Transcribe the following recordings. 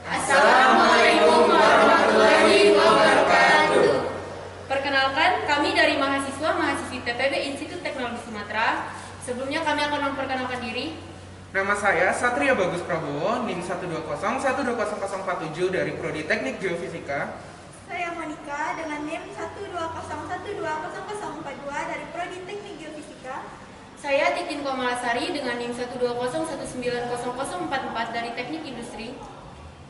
Assalamualaikum warahmatullahi wabarakatuh. Perkenalkan, kami dari mahasiswa-mahasiswi TPB Institut Teknologi Sumatera. Sebelumnya kami akan memperkenalkan diri. Nama saya Satria Bagus Prabowo, NIM 120120047 dari Prodi Teknik Geofisika. Saya Monica dengan NIM 120120042 dari Prodi Teknik Geofisika. Saya Titin Komalasari dengan NIM 120190044 dari Teknik Industri.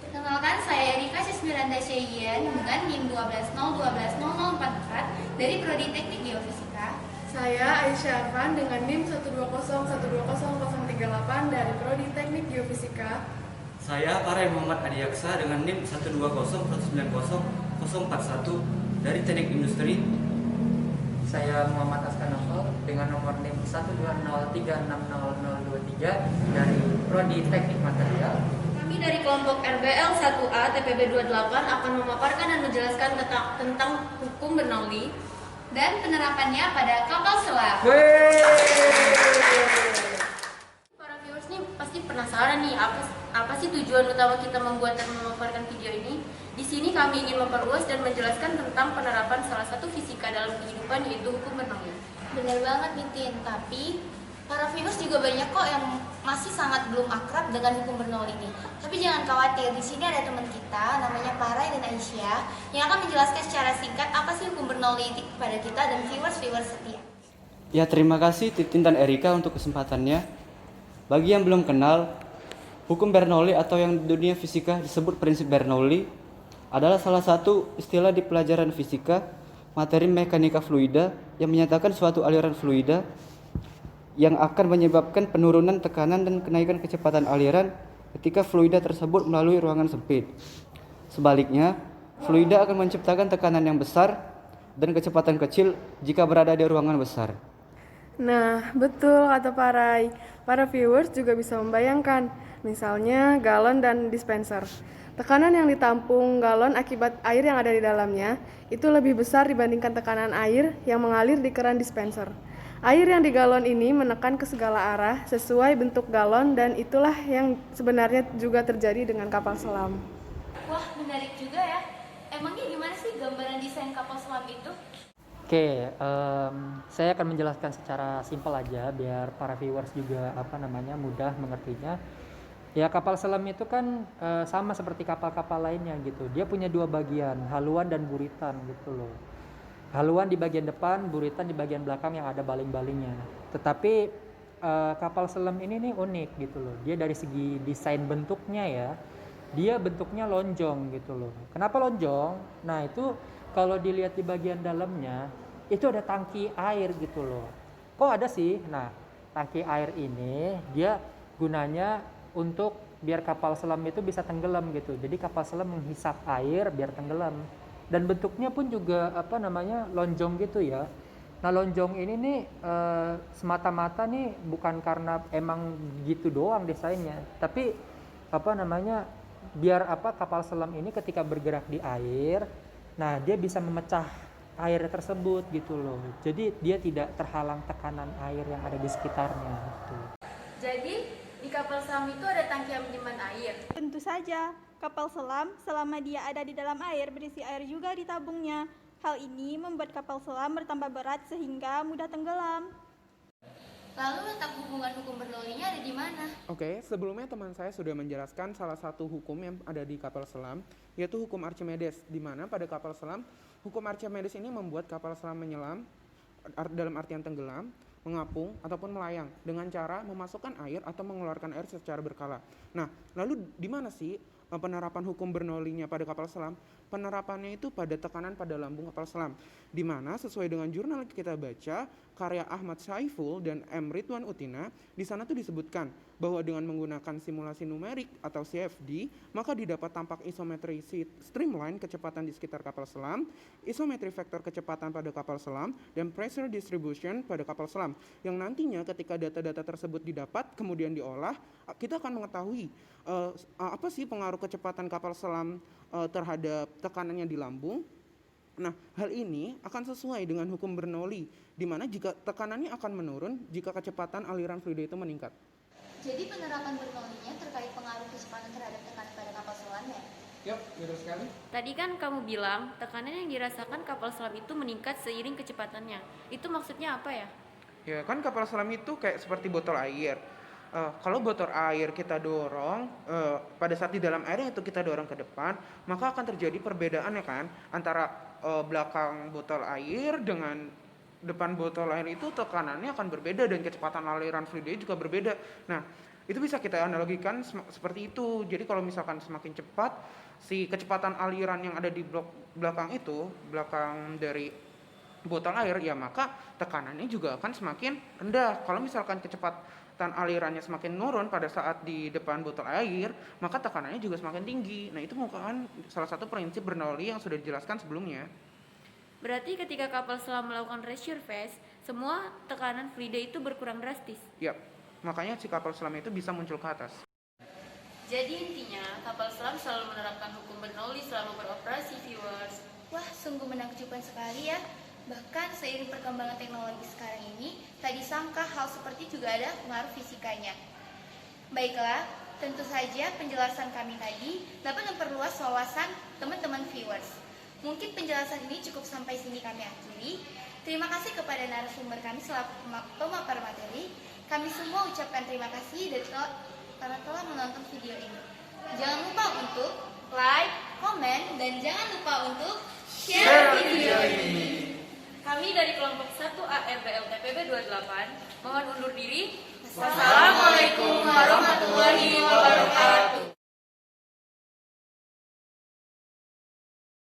Perkenalkan, saya Erika Sismiranda Syegian dengan NIM 120120044 dari Prodi Teknik Geofisika. Saya Aisyah Arfan dengan NIM 120120038 dari Prodi Teknik Geofisika. Saya Aray Muhammad Adiyaksa dengan NIM 120190041 dari Teknik Industri. Saya Muhammad Askanafal dengan nomor NIM 120360023 dari Prodi Teknik Material. Kami dari kelompok RBL 1A TPB 28 akan memaparkan dan menjelaskan tentang hukum Bernoulli Dan penerapannya pada kapal selam. Para viewers nih pasti penasaran nih apa sih tujuan utama kita membuat dan memaparkan video ini? Di sini kami ingin memperluas dan menjelaskan tentang penerapan salah satu fisika dalam kehidupan, yaitu hukum Bernoulli. Benar banget nih Tin, tapi para viewers juga banyak kok yang masih sangat belum akrab dengan hukum Bernoulli ini. Tapi jangan khawatir, di sini ada teman kita namanya Paray dan Aisyah yang akan menjelaskan secara singkat apa sih hukum Bernoulli itu kepada kita dan viewers setia. Ya, terima kasih Titin dan Erika untuk kesempatannya. Bagi yang belum kenal, hukum Bernoulli atau yang di dunia fisika disebut prinsip Bernoulli adalah salah satu istilah di pelajaran fisika materi mekanika fluida yang menyatakan suatu aliran fluida yang akan menyebabkan penurunan tekanan dan kenaikan kecepatan aliran ketika fluida tersebut melalui ruangan sempit. Sebaliknya, fluida akan menciptakan tekanan yang besar dan kecepatan kecil jika berada di ruangan besar. Nah, betul kata Paray. Para viewers juga bisa membayangkan, misalnya galon dan dispenser. Tekanan yang ditampung galon akibat air yang ada di dalamnya itu lebih besar dibandingkan tekanan air yang mengalir di keran dispenser. Air yang di galon ini menekan ke segala arah sesuai bentuk galon, dan itulah yang sebenarnya juga terjadi dengan kapal selam. Wah, menarik juga ya. Emangnya gimana sih gambaran desain kapal selam itu? Oke, saya akan menjelaskan secara simpel aja biar para viewers juga mudah mengertinya. Ya, kapal selam itu kan sama seperti kapal-kapal lainnya gitu. Dia punya dua bagian, haluan dan buritan gitu loh. Haluan di bagian depan, buritan di bagian belakang yang ada baling-balingnya. Tetapi kapal selam ini nih unik gitu loh. Dia dari segi desain bentuknya ya, dia bentuknya lonjong gitu loh. Kenapa lonjong? Nah, itu kalau dilihat di bagian dalamnya, itu ada tangki air gitu loh. Kok ada sih? Nah, tangki air ini dia gunanya untuk biar kapal selam itu bisa tenggelam gitu. Jadi kapal selam menghisap air biar tenggelam. Dan bentuknya pun juga lonjong gitu ya. Nah, lonjong ini nih semata-mata nih bukan karena emang gitu doang desainnya, tapi biar kapal selam ini ketika bergerak di air, nah dia bisa memecah air tersebut gitu loh. Jadi dia tidak terhalang tekanan air yang ada di sekitarnya gitu. Jadi di kapal selam itu ada tangki yang menyimpan air. Tentu saja, kapal selam selama dia ada di dalam air berisi air juga di tabungnya. Hal ini membuat kapal selam bertambah berat sehingga mudah tenggelam. Lalu letak hubungan hukum Bernoulli-nya ada di mana? Oke, sebelumnya teman saya sudah menjelaskan salah satu hukum yang ada di kapal selam, yaitu hukum Archimedes, di mana pada kapal selam, hukum Archimedes ini membuat kapal selam menyelam dalam artian tenggelam, mengapung, ataupun melayang dengan cara memasukkan air atau mengeluarkan air secara berkala. Nah, lalu di mana sih penerapan hukum Bernoulli-nya pada kapal selam? Penerapannya itu pada tekanan pada lambung kapal selam, di mana sesuai dengan jurnal yang kita baca, karya Ahmad Saiful dan M. Ridwan Utina, di sana tuh disebutkan bahwa dengan menggunakan simulasi numerik atau CFD, maka didapat tampak isometri streamline kecepatan di sekitar kapal selam, isometri vektor kecepatan pada kapal selam, dan pressure distribution pada kapal selam, yang nantinya ketika data-data tersebut didapat kemudian diolah, kita akan mengetahui apa sih pengaruh kecepatan kapal selam terhadap tekanannya di lambung. Nah, hal ini akan sesuai dengan hukum Bernoulli, di mana jika tekanannya akan menurun jika kecepatan aliran fluida itu meningkat. Jadi penerapan Bernoullinya terkait pengaruh kecepatan terhadap tekanan pada kapal selam ya? Yap, betul sekali. Tadi kan kamu bilang tekanan yang dirasakan kapal selam itu meningkat seiring kecepatannya. Itu maksudnya apa ya? Ya kan kapal selam itu kayak seperti botol air. Kalau botol air kita dorong, pada saat di dalam air itu kita dorong ke depan, maka akan terjadi perbedaan ya kan antara belakang botol air dengan depan botol air itu tekanannya akan berbeda dan kecepatan aliran fluidnya juga berbeda. Nah, itu bisa kita analogikan seperti itu. Jadi kalau misalkan semakin cepat si kecepatan aliran yang ada di blok belakang itu, belakang dari botol air, ya maka tekanannya juga akan semakin rendah. Kalau misalkan kecepatan alirannya semakin menurun pada saat di depan botol air, maka tekanannya juga semakin tinggi. Nah, itu merupakan salah satu prinsip Bernoulli yang sudah dijelaskan sebelumnya. Berarti ketika kapal selam melakukan resurface, semua tekanan fluida itu berkurang drastis. Yap, makanya si kapal selam itu bisa muncul ke atas. Jadi intinya, kapal selam selalu menerapkan hukum Bernoulli selama beroperasi, viewers. Wah, sungguh menakjubkan sekali ya. Bahkan seiring perkembangan teknologi sekarang ini, tak disangka hal seperti juga ada pengaruh fisikanya. Baiklah, tentu saja penjelasan kami tadi dapat memperluas wawasan teman-teman viewers. Mungkin penjelasan ini cukup sampai sini kami akhiri. Terima kasih kepada narasumber kami selaku pemapar materi. Kami semua ucapkan terima kasih karena telah menonton video ini. Jangan lupa untuk like, komen, dan jangan lupa untuk share video ini. Kami dari kelompok 1A RBLTPB 28 mohon undur diri. Wassalamualaikum warahmatullahi wabarakatuh.